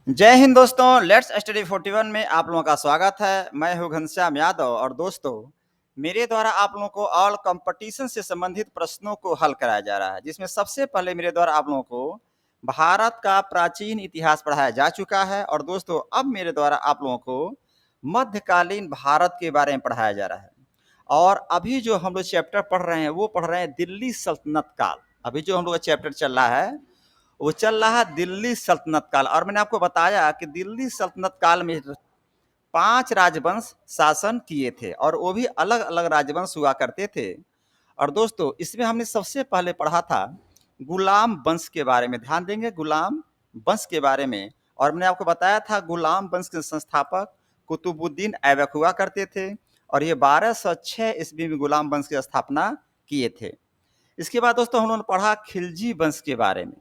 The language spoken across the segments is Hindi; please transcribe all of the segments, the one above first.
जय हिंद दोस्तों, लेट्स स्टडी 41 में आप लोगों का स्वागत है। मैं हूं घनश्याम यादव और दोस्तों मेरे द्वारा आप लोगों को ऑल कंपटीशन से संबंधित प्रश्नों को हल कराया जा रहा है, जिसमें सबसे पहले मेरे द्वारा आप लोगों को भारत का प्राचीन इतिहास पढ़ाया जा चुका है और दोस्तों अब मेरे द्वारा आप लोगों को मध्यकालीन भारत के बारे में पढ़ाया जा रहा है। और अभी जो हम लोग चैप्टर पढ़ रहे हैं वो पढ़ रहे हैं दिल्ली सल्तनत काल। अभी जो हम लोग का चैप्टर चल रहा है वो चल रहा है दिल्ली सल्तनत काल। और मैंने आपको बताया कि दिल्ली सल्तनत काल में 5 राजवंश शासन किए थे और वो भी अलग अलग राजवंश हुआ करते थे। और दोस्तों इसमें हमने सबसे पहले पढ़ा था गुलाम वंश के बारे में। ध्यान देंगे गुलाम वंश के बारे में। और मैंने आपको बताया था गुलाम वंश के संस्थापक कुतुबुद्दीन ऐबक हुआ करते थे और ये 1206 ईस्वी में गुलाम वंश की स्थापना किए थे। इसके बाद दोस्तों हम लोगों ने पढ़ा खिलजी वंश के बारे में।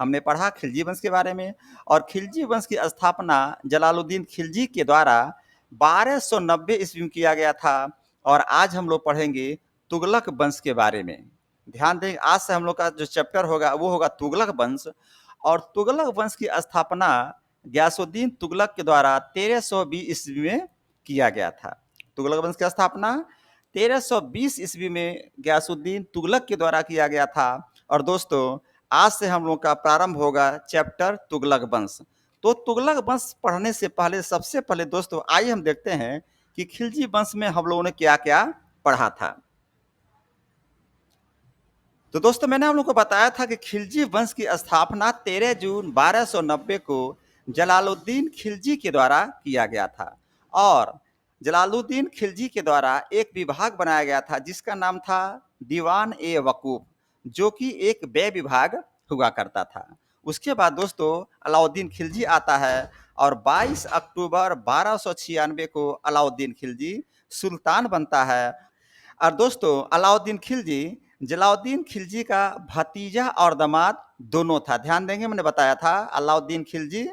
हमने पढ़ा खिलजी वंश के बारे में और खिलजी वंश की स्थापना जलालुद्दीन खिलजी के द्वारा 1290 ईस्वी में किया गया था। और आज हम लोग पढ़ेंगे तुगलक वंश के बारे में। ध्यान दें, आज से हम लोग का जो चैप्टर होगा वो होगा तुगलक वंश। और तुगलक वंश की स्थापना गयासुद्दीन तुगलक के द्वारा 1320 ईस्वी में किया गया था। तुगलक वंश की स्थापना 1320 ईस्वी में गयासुद्दीन तुगलक के द्वारा किया गया था। और दोस्तों आज से हम लोग का प्रारंभ होगा चैप्टर तुगलक वंश। तो तुगलक वंश पढ़ने से पहले सबसे पहले दोस्तों आइए हम देखते हैं कि खिलजी वंश में हम लोगों ने क्या क्या पढ़ा था। तो दोस्तों मैंने हम लोग को बताया था कि खिलजी वंश की स्थापना 13 जून 1290 को जलालुद्दीन खिलजी के द्वारा किया गया था। और जलालुद्दीन खिलजी के द्वारा एक विभाग बनाया गया था जिसका नाम था दीवान ए वकूफ, जो कि एक व्यय विभाग हुआ करता था। उसके बाद दोस्तों अलाउद्दीन खिलजी आता है और 22 अक्टूबर 1296 को अलाउद्दीन खिलजी सुल्तान बनता है। और दोस्तों अलाउद्दीन खिलजी जलाउद्दीन खिलजी का भतीजा और दामाद दोनों था। ध्यान देंगे, मैंने बताया था अलाउद्दीन खिलजी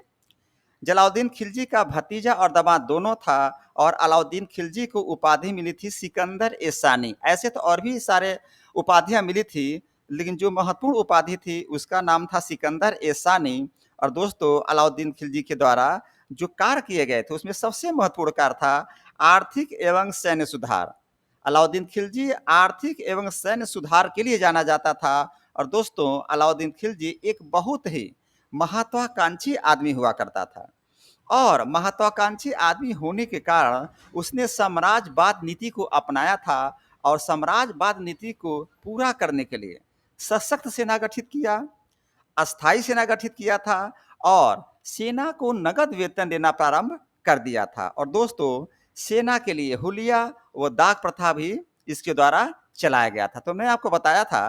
जलाउद्दीन खिलजी का भतीजा और दामाद दोनों था। और अलाउद्दीन खिलजी को उपाधि मिली थी सिकंदर ए सानी। ऐसे तो और भी सारे उपाधियां मिली थी, लेकिन जो महत्वपूर्ण उपाधि थी उसका नाम था सिकंदर ए सानी। और दोस्तों अलाउद्दीन खिलजी के द्वारा जो कार्य किए गए थे उसमें सबसे महत्वपूर्ण कार्य था आर्थिक एवं सैन्य सुधार। अलाउद्दीन खिलजी आर्थिक एवं सैन्य सुधार के लिए जाना जाता था। और दोस्तों अलाउद्दीन खिलजी एक बहुत ही महत्वाकांक्षी आदमी हुआ करता था। और महत्वाकांक्षी आदमी होने के कारण उसने साम्राज्यवाद नीति को अपनाया था। और साम्राज्यवाद नीति को पूरा करने के लिए सशक्त सेना गठित किया, अस्थायी सेना गठित किया था और सेना को नगद वेतन देना प्रारंभ कर दिया था। और दोस्तों सेना के लिए हुलिया व दाग प्रथा भी इसके द्वारा चलाया गया था। तो मैं आपको बताया था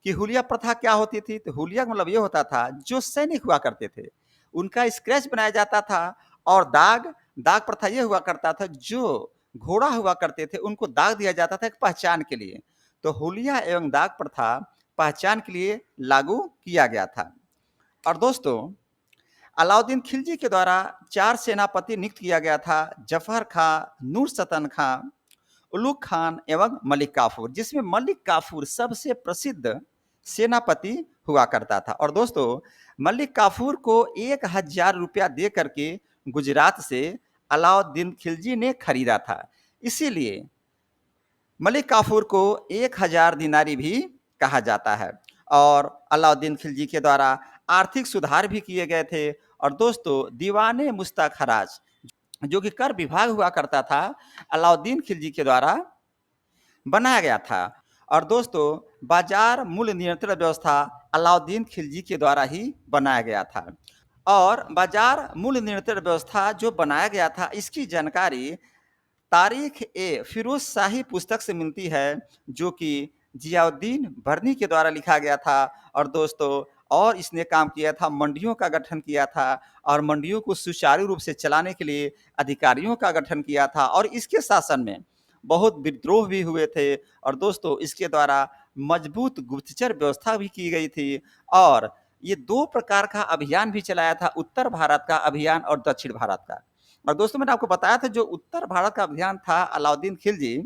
कि हुलिया प्रथा क्या होती थी। तो हुलिया का मतलब ये होता था जो सैनिक हुआ करते थे उनका स्क्रैच बनाया जाता था। और दाग दाग प्रथा ये हुआ करता था जो घोड़ा हुआ करते थे उनको दाग दिया जाता था एक पहचान के लिए। तो हुलिया एवं दाग प्रथा पहचान के लिए लागू किया गया था। और दोस्तों अलाउद्दीन खिलजी के द्वारा 4 सेनापति नियुक्त किया गया था, जफर खां, नूरसतन खां, उलुग खान एवं मलिक काफूर, जिसमें मलिक काफूर सबसे प्रसिद्ध सेनापति हुआ करता था। और दोस्तों मलिक काफूर को 1000 रुपया दे करके गुजरात से अलाउद्दीन खिलजी ने खरीदा था। इसीलिए मलिक काफूर को 1000 दिनारी भी कहा जाता है। और अलाउद्दीन खिलजी के द्वारा आर्थिक सुधार भी किए गए थे। और दोस्तों दीवाने मुश्ताक खराज जो कि कर विभाग हुआ करता था अलाउद्दीन खिलजी के द्वारा बनाया गया था। और दोस्तों बाजार मूल्य नियंत्रण व्यवस्था अलाउद्दीन खिलजी के द्वारा ही बनाया गया था। और बाजार मूल्य नियंत्रण व्यवस्था जो बनाया गया था इसकी जानकारी तारीख ए फिरोज शाही पुस्तक से मिलती है, जो कि जियाउद्दीन बर्नी के द्वारा लिखा गया था। और दोस्तों और इसने काम किया था, मंडियों का गठन किया था और मंडियों को सुचारू रूप से चलाने के लिए अधिकारियों का गठन किया था। और इसके शासन में बहुत विद्रोह भी हुए थे। और दोस्तों इसके द्वारा मजबूत गुप्तचर व्यवस्था भी की गई थी। और ये 2 प्रकार का अभियान भी चलाया था, उत्तर भारत का अभियान और दक्षिण भारत का। और दोस्तों मैंने आपको बताया था जो उत्तर भारत का अभियान था अलाउद्दीन खिलजी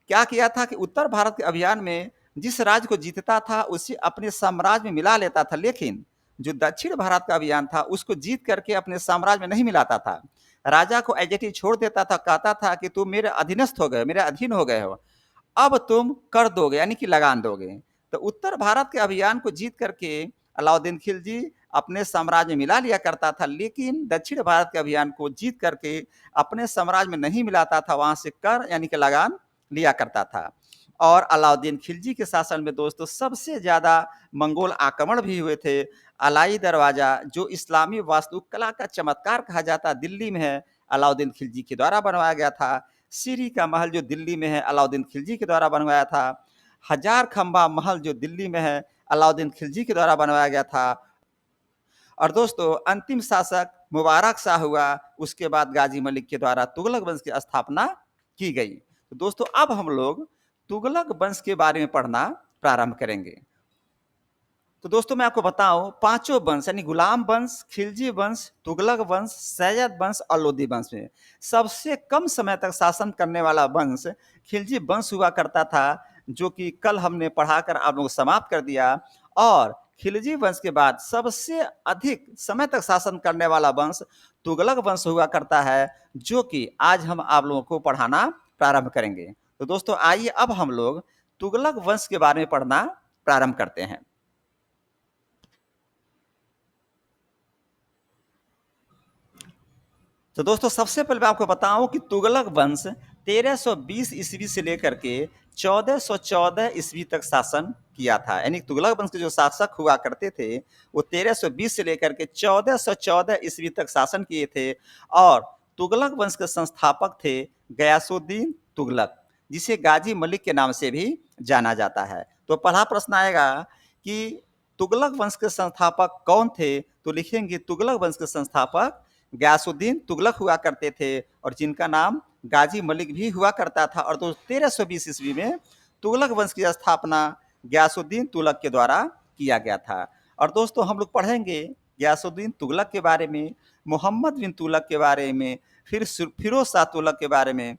क्या किया था कि उत्तर भारत के अभियान में जिस राज्य को जीतता था उसे अपने साम्राज्य में मिला लेता था, लेकिन जो दक्षिण भारत का अभियान था उसको जीत करके अपने साम्राज्य में नहीं मिलाता था। राजा को एज इट इज छोड़ देता था, कहता था कि तुम मेरे अधीनस्थ हो गए, मेरे अधीन हो गए हो, अब तुम कर दोगे यानी कि लगान दोगे। तो उत्तर भारत के अभियान को जीत करके अलाउद्दीन खिलजी अपने साम्राज्य में मिला लिया करता था, लेकिन दक्षिण भारत के अभियान को जीत करके अपने साम्राज्य में नहीं मिलाता था, वहां से कर यानी कि लगान लिया करता था। और अलाउद्दीन खिलजी के शासन में दोस्तों सबसे ज्यादा मंगोल आक्रमण भी हुए थे। अलाई दरवाजा जो इस्लामी वास्तुकला का चमत्कार कहा जाता है, दिल्ली में है, अलाउद्दीन खिलजी के द्वारा बनवाया गया था। सीरी का महल जो दिल्ली में है, अलाउद्दीन खिलजी के द्वारा बनवाया था। हजार खंबा महल जो दिल्ली में है, अलाउद्दीन खिलजी के द्वारा बनवाया गया था। और दोस्तों अंतिम शासक मुबारक शाह हुआ, उसके बाद गाजी मलिक के द्वारा तुगलक वंश की स्थापना की गई। तो दोस्तों अब हम लोग तुगलक वंश के बारे में पढ़ना प्रारंभ करेंगे। तो दोस्तों मैं आपको बताऊं, पांचों वंश यानी गुलाम वंश, खिलजी वंश, तुगलक वंश, सैयद वंश और लोदी वंश में सबसे कम समय तक शासन करने वाला वंश खिलजी वंश हुआ करता था, जो कि कल हमने पढ़ाकर आप लोगों को समाप्त कर दिया। और खिलजी वंश के बाद सबसे अधिक समय तक शासन करने वाला वंश तुगलक वंश हुआ करता है, जो कि आज हम आप लोगों को पढ़ाना प्रारंभ करेंगे। तो दोस्तों आइए अब हम लोग तुगलक वंश के बारे में पढ़ना प्रारंभ करते हैं। तो दोस्तों सबसे पहले मैं आपको बताऊं कि तुगलक वंश 1320 ईस्वी से लेकर के 1414 ईस्वी तक शासन किया था। यानी तुगलक वंश के जो शासक हुआ करते थे वो 1320 से लेकर के 1414 ईस्वी तक शासन किए थे। और तुगलक वंश के संस्थापक थे गयासुद्दीन तुगलक, जिसे गाजी मलिक के नाम से भी जाना जाता है। तो पहला प्रश्न आएगा कि तुगलक वंश के संस्थापक कौन थे, तो लिखेंगे तुगलक वंश के संस्थापक गयासुद्दीन तुगलक हुआ करते थे, और जिनका नाम गाजी मलिक भी हुआ करता था। और 1320 ईस्वी में तुगलक वंश की स्थापना गयासुद्दीन तुगलक के द्वारा किया गया था। और दोस्तों हम लोग पढ़ेंगे गयासुद्दीन तुगलक के बारे में, मोहम्मद बिन तुगलक के बारे में, फिर फिरोज शाह तुगलक के बारे में।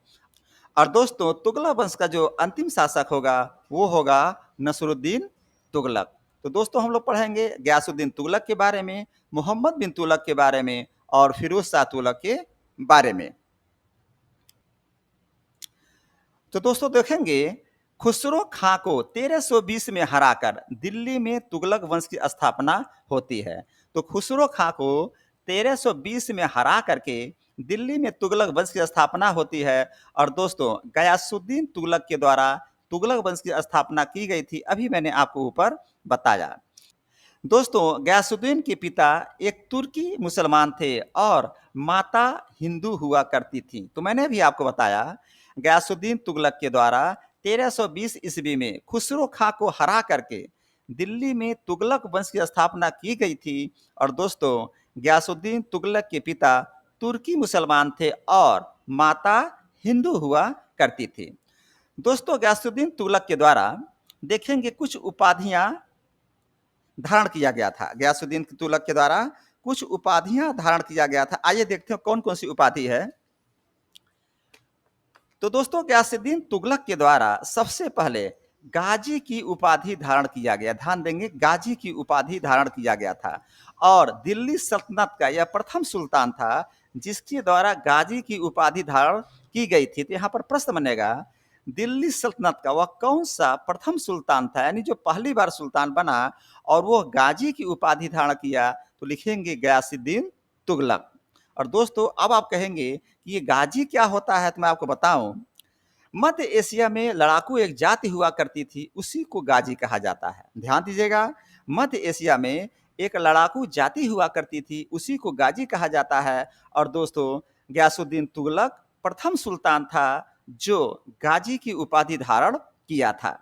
और दोस्तों तुगलक वंश का जो अंतिम शासक होगा वो होगा नसरुद्दीन तुगलक। तो दोस्तों हम लोग पढ़ेंगे गयासुद्दीन तुगलक के बारे में, मोहम्मद बिन तुगलक के बारे में और फिरोज शाह तुगलक के बारे में। तो दोस्तों देखेंगे खुसरो खां को 1320 में हराकर दिल्ली में तुगलक वंश की स्थापना होती है। तो खुसरो खां को 1320 में हरा करके दिल्ली में तुगलक वंश की स्थापना होती है। और दोस्तों गयासुद्दीन तुगलक के द्वारा तुगलक वंश की स्थापना की गई थी, अभी मैंने आपको ऊपर बताया। दोस्तों गयासुद्दीन के पिता एक तुर्की मुसलमान थे और माता हिंदू हुआ करती थी। तो मैंने भी आपको बताया गयासुद्दीन तुगलक के द्वारा 1320 ईस्वी में खुसरो खां को हरा करके दिल्ली में तुगलक वंश की स्थापना की गई थी। और दोस्तों गयासुद्दीन तुगलक के पिता तुर्की मुसलमान थे और माता हिंदू हुआ करती थी। दोस्तों गयासुद्दीन तुगलक के द्वारा देखेंगे कुछ उपाधियां धारण किया गया था। गयासुद्दीन तुगलक के द्वारा कुछ उपाधियां धारण किया गया था। आइए देखते हैं कौन कौन सी उपाधि है। तो दोस्तों गयासुद्दीन तुगलक के द्वारा सबसे पहले गाजी की उपाधि धारण किया गया। ध्यान देंगे गाजी की उपाधि धारण किया गया था। और दिल्ली सल्तनत का यह प्रथम सुल्तान था जिसके द्वारा गाजी की उपाधि धारण की गई थी। तो यहाँ पर प्रश्न बनेगा दिल्ली सल्तनत का वह कौन सा प्रथम सुल्तान था, यानी जो पहली बार सुल्तान बना और वो गाजी की उपाधि धारण किया, तो लिखेंगे गयासुद्दीन तुगलक। और दोस्तों अब आप कहेंगे कि ये गाजी क्या होता है, तो मैं आपको बताऊं मध्य एशिया में लड़ाकू एक जाति हुआ करती थी, उसी को गाजी कहा जाता है। ध्यान दीजिएगा, मध्य एशिया में एक लड़ाकू जाति हुआ करती थी, उसी को गाजी कहा जाता है। और दोस्तों गयासुद्दीन तुगलक प्रथम सुल्तान था जो गाजी की उपाधि धारण किया था।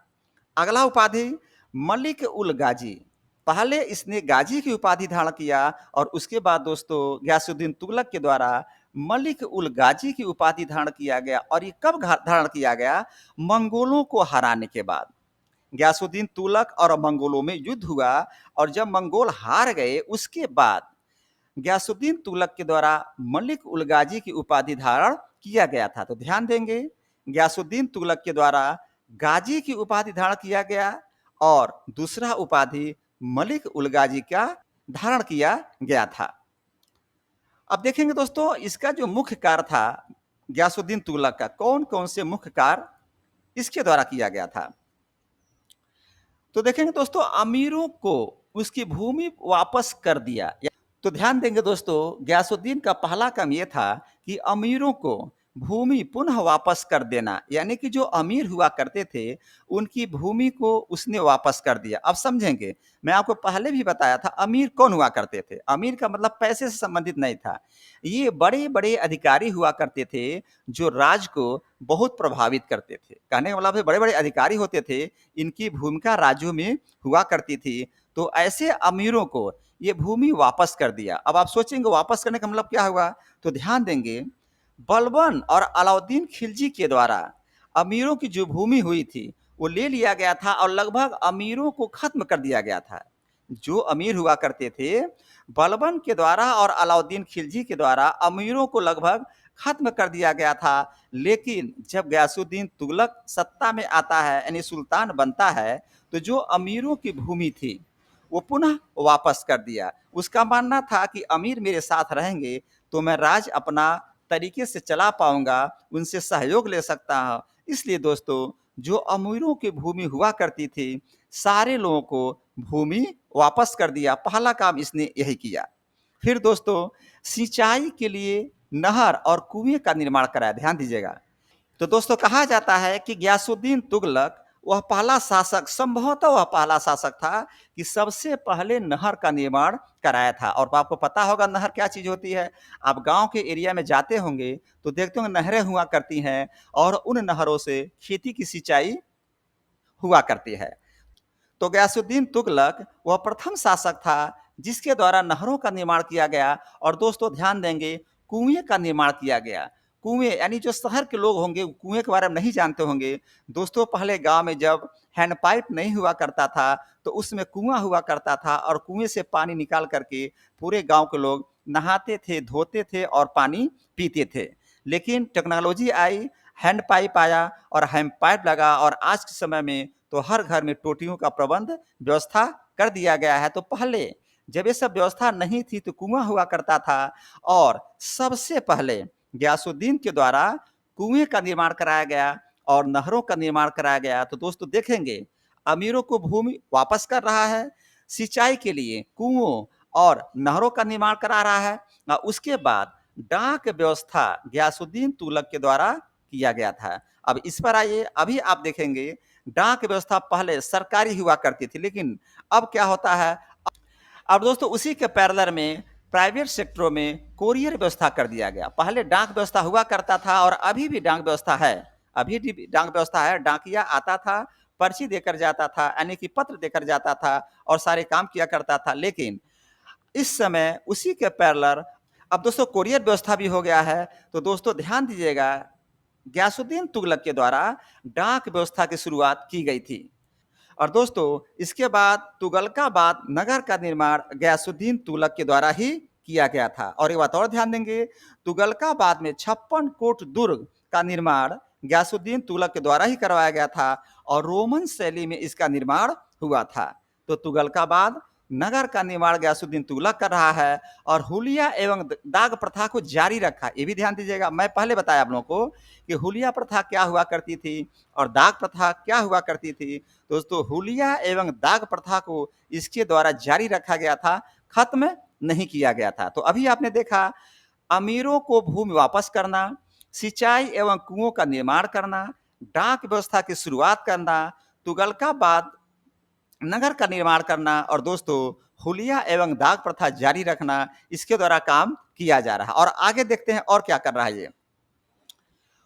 अगला उपाधि मलिक उल गाजी। पहले इसने गाजी की उपाधि धारण किया और उसके बाद दोस्तों गयासुद्दीन तुगलक के द्वारा मलिक उल गाजी की उपाधि धारण किया गया। और ये कब धारण किया गया? मंगोलों को हराने के बाद। गयासुद्दीन तुगलक और मंगोलों में युद्ध हुआ और जब मंगोल हार गए उसके बाद गयासुद्दीन तुगलक के द्वारा मलिक उल गाजी की उपाधि धारण किया गया था। तो ध्यान देंगे गयासुद्दीन तुगलक के द्वारा गाजी की उपाधि धारण किया गया और दूसरा उपाधि मलिक उल गाजी का धारण किया गया था। अब देखेंगे दोस्तों, इसका जो मुख्य कार्य था गयासुद्दीन तुगलक का, कौन-कौन से मुख्य कार्य इसके द्वारा किया गया था। तो देखेंगे दोस्तों, अमीरों को उसकी भूमि वापस कर दिया। तो ध्यान देंगे दोस्तों, गयासुद्दीन का पहला काम ये था कि अमीरों को भूमि पुनः वापस कर देना, यानी कि जो अमीर हुआ करते थे उनकी भूमि को उसने वापस कर दिया। अब समझेंगे, मैं आपको पहले भी बताया था अमीर कौन हुआ करते थे। अमीर का मतलब पैसे से संबंधित नहीं था, ये बड़े बड़े अधिकारी हुआ करते थे जो राज को बहुत प्रभावित करते थे। कहने का मतलब है, बड़े बड़े अधिकारी होते थे, इनकी भूमिका राज्यों में हुआ करती थी। तो ऐसे अमीरों को ये भूमि वापस कर दिया। अब आप सोचेंगे वापस करने का मतलब क्या हुआ, तो ध्यान देंगे, बलबन और अलाउद्दीन खिलजी के द्वारा अमीरों की जो भूमि हुई थी वो ले लिया गया था और लगभग अमीरों को खत्म कर दिया गया था। जो अमीर हुआ करते थे, बलबन के द्वारा और अलाउद्दीन खिलजी के द्वारा अमीरों को लगभग खत्म कर दिया गया था। लेकिन जब गयासुद्दीन तुगलक सत्ता में आता है, यानी सुल्तान बनता है, तो जो अमीरों की भूमि थी वो पुनः वापस कर दिया। उसका मानना था कि अमीर मेरे साथ रहेंगे तो मैं राज अपना तरीके से चला पाऊंगा, उनसे सहयोग ले सकता हूँ। इसलिए दोस्तों, जो अमीरों की भूमि हुआ करती थी, सारे लोगों को भूमि वापस कर दिया। पहला काम इसने यही किया। फिर दोस्तों, सिंचाई के लिए नहर और कुएं का निर्माण कराया। ध्यान दीजिएगा। तो दोस्तों, कहा जाता है कि गयासुद्दीन तुगलक वह पहला शासक, संभवतः वह पहला शासक था कि सबसे पहले नहर का निर्माण कराया था। और आपको पता होगा नहर क्या चीज होती है। आप गांव के एरिया में जाते होंगे तो देखते होंगे नहरें हुआ करती हैं और उन नहरों से खेती की सिंचाई हुआ करती है। तो गयासुद्दीन तुगलक वह प्रथम शासक था जिसके द्वारा नहरों का निर्माण किया गया। और दोस्तों ध्यान देंगे, कुएं का निर्माण किया गया। कुएं यानी जो शहर के लोग होंगे कुएं के बारे में नहीं जानते होंगे। दोस्तों, पहले गांव में जब हैंडपाइप नहीं हुआ करता था तो उसमें कुआं हुआ करता था और कुएं से पानी निकाल करके पूरे गांव के लोग नहाते थे, धोते थे और पानी पीते थे। लेकिन टेक्नोलॉजी आई, हैंडपाइप आया और हैंडपाइप लगा और आज के समय में तो हर घर में टोटियों का प्रबंध व्यवस्था कर दिया गया है। तो पहले जब ये सब व्यवस्था नहीं थी तो कुआं हुआ करता था और सबसे पहले गयासुद्दीन के द्वारा कुएं का निर्माण कराया गया और नहरों का निर्माण कराया गया। तो दोस्तों देखेंगे, अमीरों को भूमि वापस कर रहा है, सिंचाई के लिए कुओं और नहरों का निर्माण करा रहा है। और उसके बाद डाक व्यवस्था गयासुद्दीन तुगलक के द्वारा किया गया था। अब इस पर आइए, अभी आप देखेंगे डाक व्यवस्था पहले सरकारी हुआ करती थी, लेकिन अब क्या होता है, अब दोस्तों उसी के पैरेलल में प्राइवेट सेक्टरों में कोरियर व्यवस्था कर दिया गया। पहले डाक व्यवस्था हुआ करता था और अभी भी डाक व्यवस्था है। अभी भी डाक व्यवस्था है। डाकिया आता था, पर्ची देकर जाता था, यानी कि पत्र देकर जाता था और सारे काम किया करता था। लेकिन इस समय उसी के पैरेलल अब दोस्तों कोरियर व्यवस्था भी हो गया है। तो दोस्तों ध्यान दीजिएगा, गयासुद्दीन तुगलक के द्वारा डाक व्यवस्था की शुरुआत की गई थी। और दोस्तों इसके बाद तुगलकाबाद नगर का निर्माण गयासुद्दीन तुगलक के द्वारा ही किया गया था। और एक बात और ध्यान देंगे, तुगलकाबाद में 56 कोट दुर्ग का निर्माण गयासुद्दीन तुगलक के द्वारा ही करवाया गया था और रोमन शैली में इसका निर्माण हुआ था। तो तुगलकाबाद नगर का निर्माण गयासुद्दीन तुगलक कर रहा है और हुलिया एवं दाग प्रथा को जारी रखा। ये भी ध्यान दीजिएगा, मैं पहले बताया आप लोगों को कि हुलिया प्रथा क्या हुआ करती थी और दाग प्रथा क्या हुआ करती थी। दोस्तों हुलिया एवं दाग प्रथा को इसके द्वारा जारी रखा गया था, खत्म नहीं किया गया था। तो अभी आपने देखा, अमीरों को भूमि वापस करना, सिंचाई एवं कुओं का निर्माण करना, डाक व्यवस्था की शुरुआत करना, तुगलकाबाद नगर का निर्माण करना और दोस्तों हुलिया एवं दाग प्रथा जारी रखना, इसके द्वारा काम किया जा रहा है। और आगे देखते हैं और क्या कर रहा है ये।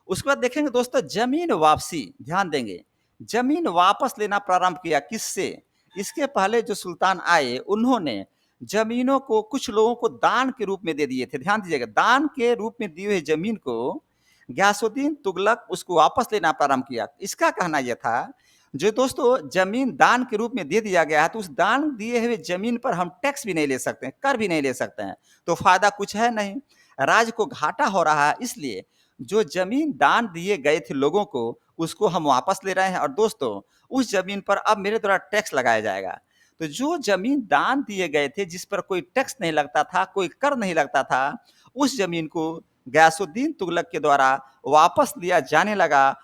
उसके बाद देखेंगे दोस्तों जमीन वापसी। ध्यान देंगे, जमीन वापस लेना प्रारंभ किया किससे। इसके पहले जो सुल्तान आए उन्होंने जमीनों को कुछ लोगों को दान के रूप में दे दिए थे। ध्यान दीजिएगा, दान के रूप में दी हुई जमीन को गयासुद्दीन तुगलक उसको वापस लेना प्रारंभ किया। इसका कहना यह था, जो दोस्तों जमीन दान के रूप में दे दिया गया है तो उस दान दिए हुए जमीन पर हम टैक्स भी नहीं ले सकते हैं, कर भी नहीं ले सकते हैं, तो फायदा कुछ है नहीं, राज्य को घाटा हो रहा है। इसलिए जो जमीन दान दिए गए थे लोगों को उसको हम वापस ले रहे हैं और दोस्तों उस जमीन पर अब मेरे द्वारा टैक्स लगाया जाएगा। तो जो ज़मीन दान दिए गए थे, जिस पर कोई टैक्स नहीं लगता था, कोई कर नहीं लगता था, उस ज़मीन को गयासुद्दीन तुगलक के द्वारा वापस लिया जाने लगा।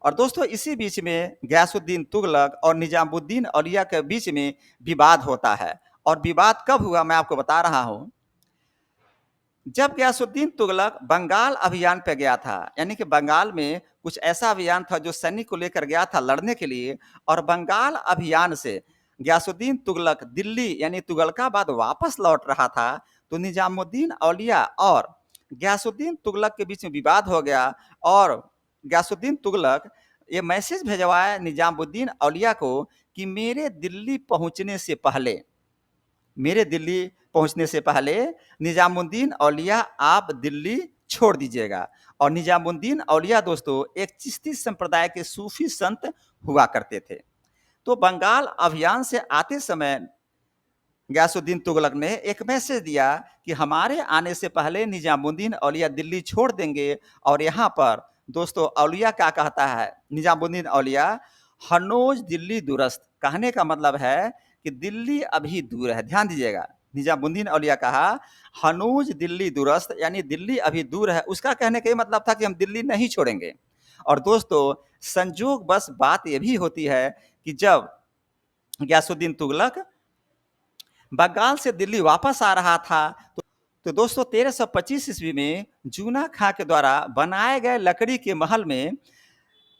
और दोस्तों इसी बीच में गयासुद्दीन तुगलक और निजामुद्दीन औलिया के बीच में विवाद होता है। और विवाद कब हुआ मैं आपको बता रहा हूँ। जब गयासुद्दीन तुगलक बंगाल अभियान पे गया था, यानी कि बंगाल में कुछ ऐसा अभियान था जो सैनिक को लेकर गया था लड़ने के लिए, और बंगाल अभियान से गयासुद्दीन तुगलक दिल्ली यानी तुगलकाबाद वापस लौट रहा था, तो निजामुद्दीन औलिया और गयासुद्दीन तुगलक के बीच में विवाद हो गया। और गयासुद्दीन तुगलक ये मैसेज भेजवाया निजामुद्दीन औलिया को कि मेरे दिल्ली पहुंचने से पहले निजामुद्दीन औलिया आप दिल्ली छोड़ दीजिएगा। और निजामुद्दीन औलिया दोस्तों एक चिश्ती संप्रदाय के सूफी संत हुआ करते थे। तो बंगाल अभियान से आते समय गयासुद्दीन तुगलक ने एक मैसेज दिया कि हमारे आने से पहले निजामुद्दीन औलिया दिल्ली छोड़ देंगे। और यहाँ पर दोस्तों औलिया क्या कहता है, निजामुद्दीन औलिया, हनोज दिल्ली दुरस्त, कहने का मतलब है कि दिल्ली अभी दूर है। ध्यान दीजिएगा, निजामुद्दीन औलिया कहा हनूज दिल्ली दुरस्त, यानी दिल्ली अभी दूर है। उसका कहने का ये मतलब था कि हम दिल्ली नहीं छोड़ेंगे। और दोस्तों संजोग बस बात ये भी होती है कि जब गयासुद्दीन तुगलक बंगाल से दिल्ली वापस आ रहा था, तो दोस्तों 1325 ईस्वी में जूना खां के द्वारा बनाए गए लकड़ी के महल में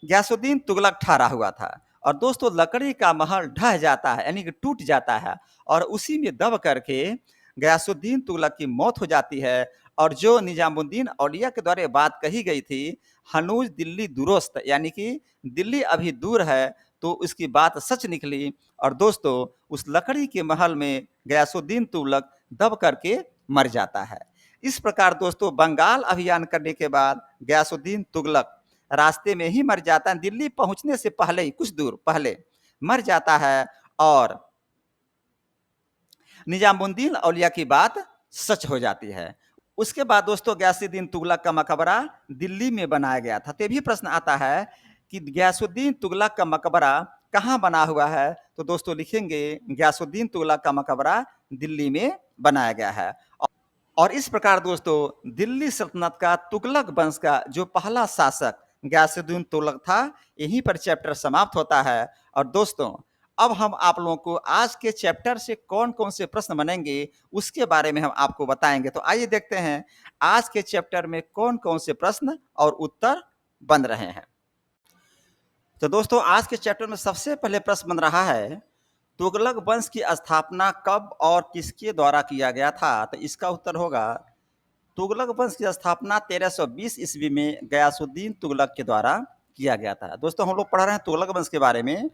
गयासुद्दीन तुगलक ठहरा हुआ था। और दोस्तों लकड़ी का महल ढह जाता है, यानी कि टूट जाता है, और उसी में दब करके गयासुद्दीन तुगलक की मौत हो जाती है। और जो निजामुद्दीन औलिया के द्वारा बात कही गई थी, हनूज दिल्ली दुरुस्त, यानी कि दिल्ली अभी दूर है, तो उसकी बात सच निकली। और दोस्तों उस लकड़ी के महल में गयासुद्दीन तुगलक दब करके मर जाता है। इस प्रकार दोस्तों बंगाल अभियान करने के बाद गयासुद्दीन तुगलक रास्ते में ही मर जाता है, दिल्ली पहुंचने से पहले ही कुछ दूर पहले मर जाता है। और निजामुद्दीन औलिया की बात सच हो जाती है। उसके बाद दोस्तों गयासुद्दीन तुगलक का मकबरा दिल्ली में बनाया गया था। तो ये भी प्रश्न आता है कि गयासुद्दीन तुगलक का मकबरा कहाँ बना हुआ है, तो दोस्तों लिखेंगे गयासुद्दीन तुगलक का मकबरा दिल्ली में बनाया गया है। और इस प्रकार दोस्तों दिल्ली सल्तनत का तुगलक वंश का जो पहला शासक गयासुद्दीन तुगलक था, यहीं पर चैप्टर समाप्त होता है। और दोस्तों अब हम आप लोगों को आज के चैप्टर से कौन कौन से प्रश्न बनेंगे उसके बारे में हम आपको बताएंगे। तो आइए देखते हैं आज के चैप्टर में कौन कौन से प्रश्न और उत्तर बन रहे हैं। तो दोस्तों आज के चैप्टर में सबसे पहले प्रश्न बन रहा है, तुगलक वंश की स्थापना कब और किसके द्वारा किया गया था। तो इसका उत्तर होगा तुगलक वंश की स्थापना 1320 ईस्वी में गयासुद्दीन तुगलक के द्वारा किया गया था। दोस्तों हम लोग पढ़ रहे हैं तुगलक वंश के बारे में,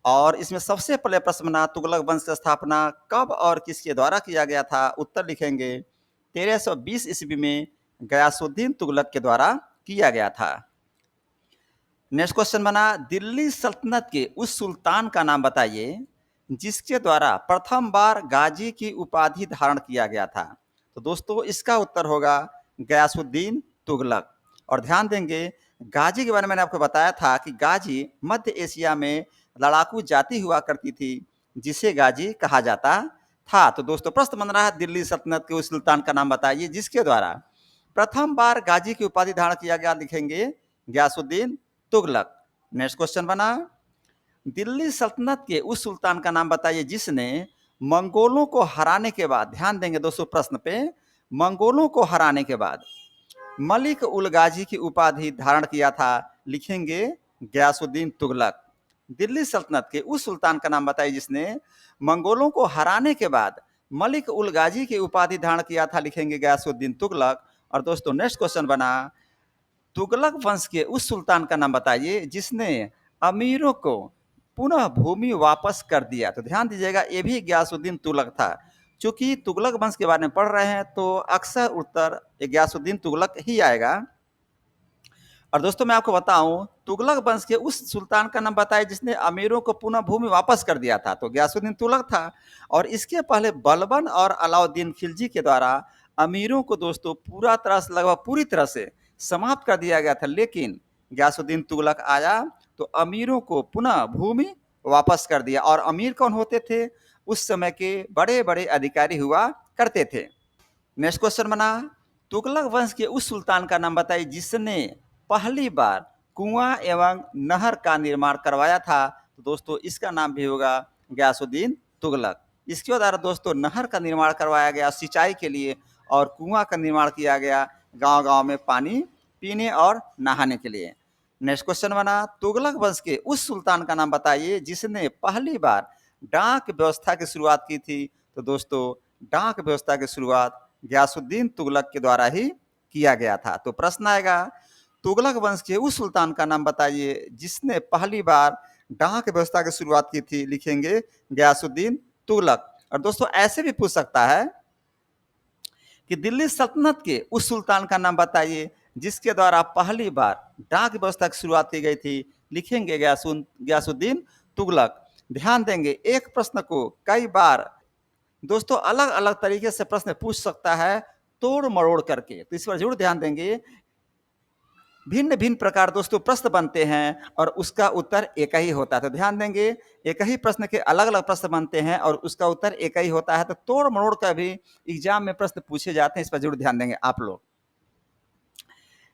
और इसमें सबसे पहले प्रश्न बना तुगलक वंश की स्थापना कब और किसके द्वारा किया गया था। उत्तर लिखेंगे 1320 ईस्वी में गयासुद्दीन तुगलक के द्वारा किया गया था। नेक्स्ट क्वेश्चन बना दिल्ली सल्तनत के उस सुल्तान का नाम बताइए जिसके द्वारा प्रथम बार गाजी की उपाधि धारण किया गया था। तो दोस्तों इसका उत्तर होगा गयासुद्दीन तुगलक। और ध्यान देंगे गाजी के बारे में मैंने आपको बताया था कि गाजी मध्य एशिया में लड़ाकू जाति हुआ करती थी जिसे गाजी कहा जाता था। तो दोस्तों प्रश्न बन रहा है दिल्ली सल्तनत के उस सुल्तान का नाम बताइए जिसके द्वारा प्रथम बार गाजी की उपाधि धारण किया गया। लिखेंगे गयासुद्दीन तुगलक। नेक्स्ट क्वेश्चन बना दिल्ली सल्तनत के उस सुल्तान का नाम बताइए जिसने मंगोलों को हराने के बाद, ध्यान देंगे दोस्तों प्रश्न पे, मंगोलों को हराने के बाद मलिक उल गाजी की उपाधि धारण किया था। लिखेंगे गयासुद्दीन तुगलक। दिल्ली सल्तनत के उस सुल्तान का नाम बताइए जिसने मंगोलों को हराने के बाद मलिक उल गाजी की उपाधि धारण किया था। लिखेंगे गयासुद्दीन तुगलक। और दोस्तों नेक्स्ट क्वेश्चन बना तुगलक वंश के उस सुल्तान का नाम बताइए जिसने अमीरों को पुनः भूमि वापस कर दिया। तो ध्यान दीजिएगा ये भी गयासुद्दीन तुगलक था। चूंकि तुगलक वंश के बारे में पढ़ रहे हैं तो अक्सर उत्तर गयासुद्दीन तुगलक ही आएगा। और दोस्तों मैं आपको बताऊं तुगलक वंश के उस सुल्तान का नाम बताइए जिसने अमीरों को पुनः भूमि वापस कर दिया था। तो गयासुद्दीन तुगलक था। और इसके पहले बलबन और अलाउद्दीन खिलजी के द्वारा अमीरों को दोस्तों पूरा तरह से, लगभग पूरी तरह से समाप्त कर दिया गया था। लेकिन गयासुद्दीन तुगलक आया तो अमीरों को पुनः भूमि वापस कर दिया। और अमीर कौन होते थे? उस समय के बड़े-बड़े अधिकारी हुआ करते थे। नेक्स्ट क्वेश्चन बना, तुगलक वंश के उस सुल्तान का नाम बताइए जिसने पहली बार कुआं एवं नहर का निर्माण करवाया था। तो दोस्तों इसका नाम भी होगा गयासुद्दीन तुगलक। इसके द्वारा दोस्तों नहर का निर्माण करवाया गया सिंचाई के लिए, और कुआं का निर्माण किया गया गांव-गांव में पानी पीने और नहाने के लिए। नेक्स्ट क्वेश्चन बना, तुगलक वंश के उस सुल्तान का नाम बताइए जिसने पहली बार डाक व्यवस्था की शुरुआत की थी। तो दोस्तों डाक व्यवस्था की शुरुआत गयासुद्दीन तुगलक के द्वारा ही किया गया था। तो प्रश्न आएगा, तुगलक वंश के उस सुल्तान का नाम बताइए जिसने पहली बार डाक व्यवस्था की शुरुआत की थी। लिखेंगे गयासुद्दीन तुगलक। और दोस्तों ऐसे भी पूछ सकता है कि दिल्ली सल्तनत के उस सुल्तान का नाम बताइए जिसके द्वारा पहली बार डाक व्यवस्था की शुरुआत की गई थी। लिखेंगे गयासुद्दीन तुगलक। ध्यान देंगे एक प्रश्न को कई बार दोस्तों अलग अलग तरीके से प्रश्न पूछ सकता है, तोड़ मरोड़ करके, तो इस पर जरूर ध्यान देंगे। भिन्न भिन्न प्रकार दोस्तों प्रश्न बनते हैं और उसका उत्तर एक ही होता है। तो ध्यान देंगे एक ही प्रश्न के अलग अलग प्रश्न बनते हैं और उसका उत्तर एक ही होता है। तो तोड़ मरोड़ का भी एग्जाम में प्रश्न पूछे जाते हैं, इस पर जरूर ध्यान देंगे आप लोग।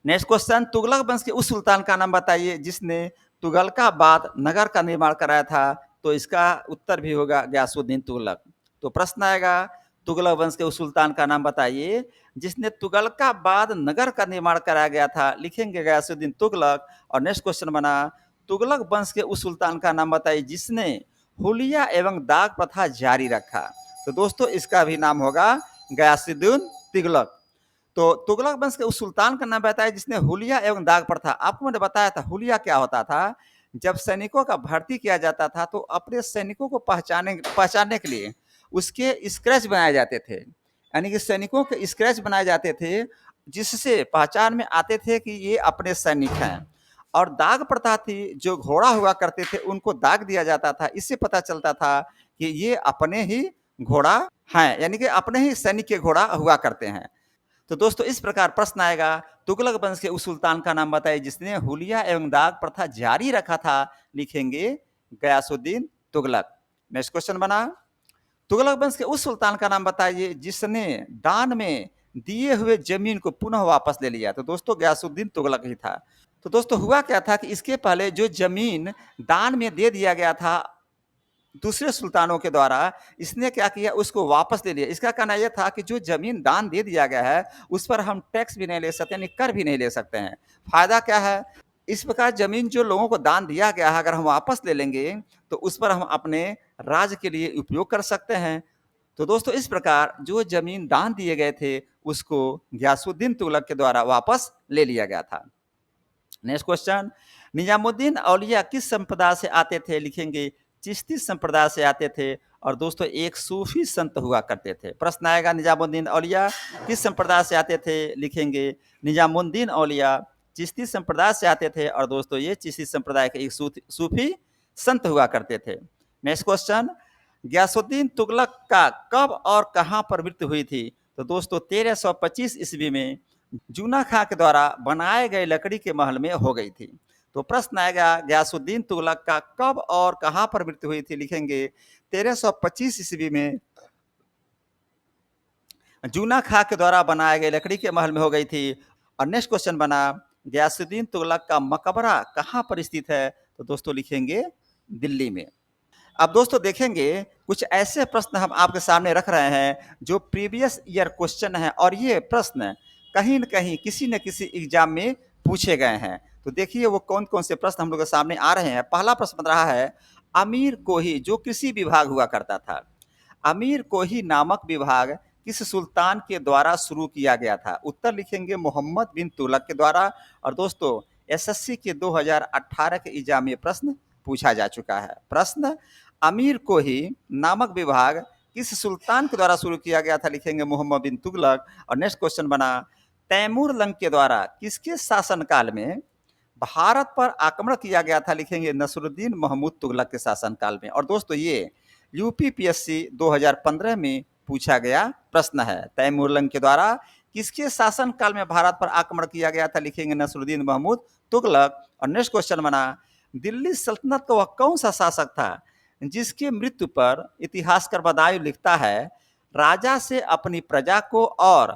नेक्स्ट क्वेश्चन, तुगलक वंश के उस सुल्तान का नाम बताइए जिसने तुगलकाबाद नगर का निर्माण कराया था। तो इसका उत्तर भी होगा गयासुद्दीन तुगलक। तो प्रश्न आएगा, तुगलक वंश के उस सुल्तान का नाम बताइए जिसने तुगलकाबाद नगर का निर्माण कराया गया था। लिखेंगे गयासुद्दीन तुगलक। और नेक्स्ट क्वेश्चन बना, तुगलक वंश के उस सुल्तान का नाम बताइए जिसने हुलिया एवं दाग प्रथा जारी रखा। तो दोस्तों इसका भी नाम होगा गयासुद्दीन तुगलक। तो तुगलक वंश के उस सुल्तान का नाम बताया जिसने हुलिया एवं दाग प्रथा, आपको मैंने बताया था हुलिया क्या होता था। जब सैनिकों का भर्ती किया जाता था तो अपने सैनिकों को पहचानने के लिए उसके स्क्रैच बनाए जाते थे, यानी कि सैनिकों के स्क्रैच बनाए जाते थे जिससे पहचान में आते थे कि ये अपने सैनिक हैं। और दाग प्रथा थी, जो घोड़ा हुआ करते थे उनको दाग दिया जाता था, इससे पता चलता था कि ये अपने ही घोड़ा हैं, यानी कि अपने ही सैनिक के घोड़ा हुआ करते हैं। तो दोस्तों इस प्रकार प्रश्न आएगा, तुगलक वंश के उस सुल्तान का नाम बताइए जिसने हुलिया एवं दाग प्रथा जारी रखा था। लिखेंगे गयासुद्दीन तुगलक। नेक्स्ट क्वेश्चन बना, तुगलक वंश के उस सुल्तान का नाम बताइए जिसने दान में दिए हुए जमीन को पुनः वापस ले लिया। तो दोस्तों गयासुद्दीन तुगलक ही था। तो दोस्तों हुआ क्या था कि इसके पहले जो जमीन दान में दे दिया गया था दूसरे सुल्तानों के द्वारा, इसने क्या किया उसको वापस ले लिया। इसका कहना यह था कि जो जमीन दान दे दिया गया है उस पर हम टैक्स भी नहीं ले सकते, यानी कर भी नहीं ले सकते हैं। फायदा क्या है, इस प्रकार जमीन जो लोगों को दान दिया गया है अगर हम वापस ले लेंगे तो उस पर हम अपने राज्य के लिए उपयोग कर सकते हैं। तो दोस्तों इस प्रकार जो जमीन दान दिए गए थे उसको गयासुद्दीन तुगलक के द्वारा वापस ले लिया गया था। नेक्स्ट क्वेश्चन, निजामुद्दीन औलिया किस संप्रदाय से आते थे। लिखेंगे चिश्ती संप्रदाय से आते थे। और दोस्तों एक सूफी संत हुआ करते थे। प्रश्न आएगा, निजामुद्दीन औलिया किस संप्रदाय से आते थे। लिखेंगे निजामुद्दीन औलिया चिश्ती संप्रदाय से आते थे। और दोस्तों ये चिश्ती संप्रदाय के एक सूफी संत हुआ करते थे। नेक्स्ट क्वेश्चन, गयासुद्दीन तुगलक का कब और कहां पर मृत्यु हुई थी। तो दोस्तों 1325 ईस्वी में जूना खां के द्वारा बनाए गए लकड़ी के महल में हो गई थी। तो प्रश्न आएगा, गयासुद्दीन तुगलक का कब और कहां पर मृत्यु हुई थी। लिखेंगे 1325 ईस्वी में जूना खां के द्वारा बनाए गए लकड़ी के महल में हो गई थी। और नेक्स्ट क्वेश्चन बना, गयासुद्दीन तुगलक का मकबरा कहां पर स्थित है। तो दोस्तों लिखेंगे दिल्ली में। अब दोस्तों देखेंगे कुछ ऐसे प्रश्न हम आपके सामने रख रहे हैं जो प्रीवियस ईयर क्वेश्चन है और ये प्रश्न कहीं न कहीं किसी न किसी एग्जाम में पूछे गए हैं। तो देखिए वो कौन कौन से प्रश्न हम लोग के सामने आ रहे हैं। पहला प्रश्न बन रहा है, अमीर कोही जो कृषि विभाग हुआ करता था, अमीर कोही नामक विभाग किस सुल्तान के द्वारा शुरू किया गया था। उत्तर लिखेंगे मोहम्मद बिन तुगलक के द्वारा। और दोस्तों एसएससी के 2018 के एग्जाम में प्रश्न पूछा जा चुका है। प्रश्न, अमीर कोही नामक विभाग किस सुल्तान के द्वारा शुरू किया गया था। लिखेंगे मोहम्मद बिन तुगलक। और नेक्स्ट क्वेश्चन बना, तैमूर लंग के द्वारा किसके शासनकाल में भारत पर आक्रमण किया गया था। लिखेंगे नसरुद्दीन महमूद तुगलक के शासनकाल में। और दोस्तों ये यूपीपीएससी 2015 में पूछा गया प्रश्न है। तैमूर लंग के द्वारा किसके शासनकाल में भारत पर आक्रमण किया गया था। लिखेंगे नसरुद्दीन महमूद तुगलक। और नेक्स्ट क्वेश्चन बना, दिल्ली सल्तनत का वह कौन सा शासक था जिसकी मृत्यु पर इतिहासकार बदायूं लिखता है, राजा से अपनी प्रजा को और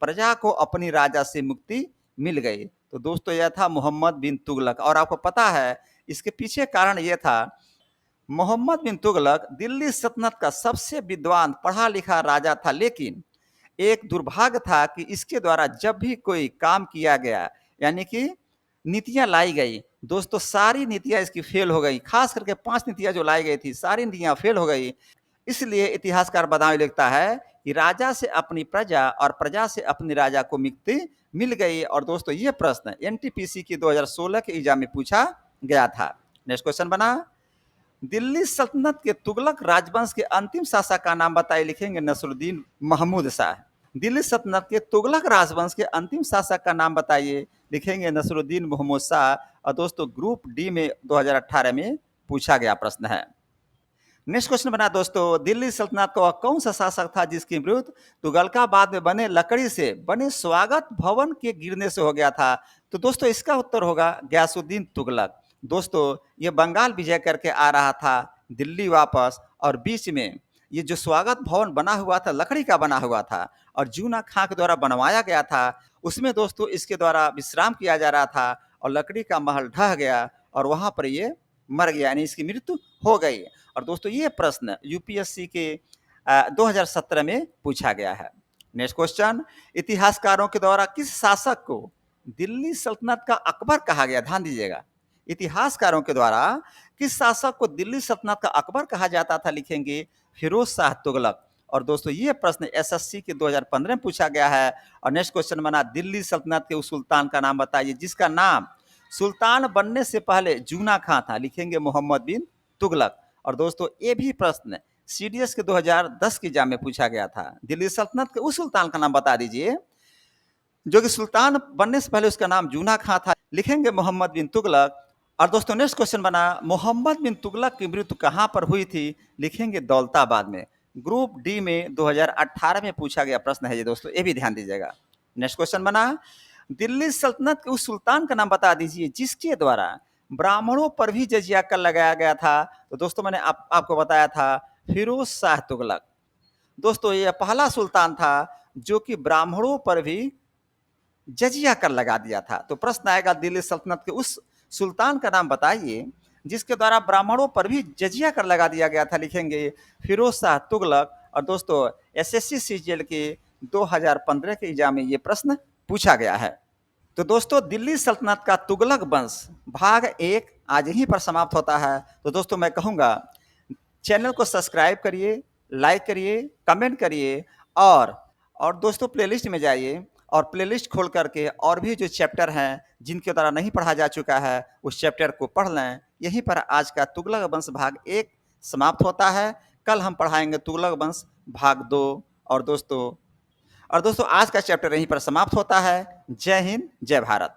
प्रजा को अपनी राजा से मुक्ति मिल गई। तो दोस्तों यह था मोहम्मद बिन तुगलक। और आपको पता है इसके पीछे कारण यह था, मोहम्मद बिन तुगलक दिल्ली सल्तनत का सबसे विद्वान पढ़ा लिखा राजा था, लेकिन एक दुर्भाग्य था कि इसके द्वारा जब भी कोई काम किया गया, यानी कि नीतियां लाई गई, दोस्तों सारी नीतियां इसकी फेल हो गई। खास करके 5 नीतियां जो लाई गई थी, सारी नीतियां फेल हो गई। इसलिए इतिहासकार बदायूं लिखता है कि राजा से अपनी प्रजा और प्रजा से अपनी राजा को मुक्ति मिल गई। और दोस्तों ये प्रश्न एनटीपीसी की 2016 के एग्जाम में पूछा गया था। नेक्स्ट क्वेश्चन बना, दिल्ली सल्तनत के तुगलक राजवंश के अंतिम शासक का नाम बताइए। लिखेंगे नसरुद्दीन महमूद शाह। दिल्ली सल्तनत के तुगलक राजवंश के अंतिम शासक का नाम बताइए। लिखेंगे नसरुद्दीन महमूद शाह। और दोस्तों ग्रुप डी में 2018 में पूछा गया प्रश्न है। नेक्स्ट क्वेश्चन बना दोस्तों, दिल्ली सल्तनत का वह कौन सा शासक था जिसकी मृत्यु तुगलकाबाद में बने लकड़ी से बने स्वागत भवन के गिरने से हो गया था। तो दोस्तों इसका उत्तर होगा गयासुद्दीन तुगलक। दोस्तों ये बंगाल विजय करके आ रहा था दिल्ली वापस, और बीच में ये जो स्वागत भवन बना हुआ था लकड़ी का बना हुआ था और जूना खां के द्वारा बनवाया गया था, उसमें दोस्तों इसके द्वारा विश्राम किया जा रहा था और लकड़ी का महल ढह गया और वहां पर ये मर गया, यानी इसकी मृत्यु हो गई। और दोस्तों ये प्रश्न यूपीएससी के 2017 में पूछा गया है। नेक्स्ट क्वेश्चन, इतिहासकारों के द्वारा किस शासक को दिल्ली सल्तनत का अकबर कहा गया? ध्यान दीजिएगा, इतिहासकारों के द्वारा किस शासक को दिल्ली सल्तनत का अकबर कहा जाता था? लिखेंगे फिरोज शाह तुगलक। और दोस्तों ये प्रश्न एसएससी के 2015 में पूछा गया है। और नेक्स्ट क्वेश्चन बना, दिल्ली सल्तनत के उस सुल्तान का नाम बताइए जिसका नाम सुल्तान बनने से पहले जूना खां था। लिखेंगे मोहम्मद बिन तुगलक। और दोस्तों ये भी प्रश्न सीडीएस के 2010 के एग्जाम में पूछा गया था। दिल्ली सल्तनत के उस सुल्तान का नाम बता दीजिए जो कि सुल्तान बनने से पहले उसका नाम जूना खां था। लिखेंगे मोहम्मद बिन तुगलक। और दोस्तों नेक्स्ट क्वेश्चन बना, मोहम्मद बिन तुगलक की मृत्यु कहां पर हुई थी? लिखेंगे दौलताबाद में। ग्रुप डी में 2018 में पूछा गया प्रश्न है ये दोस्तों, ये भी ध्यान दीजिएगा। नेक्स्ट क्वेश्चन बना, दिल्ली सल्तनत के उस सुल्तान का नाम बता दीजिए जिसके द्वारा ब्राह्मणों पर भी जजिया कर लगाया गया था। तो दोस्तों मैंने आपको बताया था फिरोज शाह तुगलक। दोस्तों ये पहला सुल्तान था जो कि ब्राह्मणों पर भी जजिया कर लगा दिया था। तो प्रश्न आएगा दिल्ली सल्तनत के उस सुल्तान का नाम बताइए जिसके द्वारा ब्राह्मणों पर भी जजिया कर लगा दिया गया था। लिखेंगे फिरोज शाह तुगलक। और दोस्तों एसएससी सीजीएल के 2015 के एग्जाम में ये प्रश्न पूछा गया है। तो दोस्तों दिल्ली सल्तनत का तुगलक वंश भाग 1 आज यहीं पर समाप्त होता है। तो दोस्तों मैं कहूँगा चैनल को सब्सक्राइब करिए, लाइक करिए, कमेंट करिए और दोस्तों प्लेलिस्ट में जाइए और प्लेलिस्ट खोल करके और भी जो चैप्टर हैं जिनके द्वारा नहीं पढ़ा जा चुका है उस चैप्टर को पढ़ लें। यहीं पर आज का तुगलक वंश भाग 1 समाप्त होता है। कल हम पढ़ाएंगे तुगलक वंश भाग 2। और दोस्तों आज का चैप्टर यहीं पर समाप्त होता है। जय हिंद, जय भारत।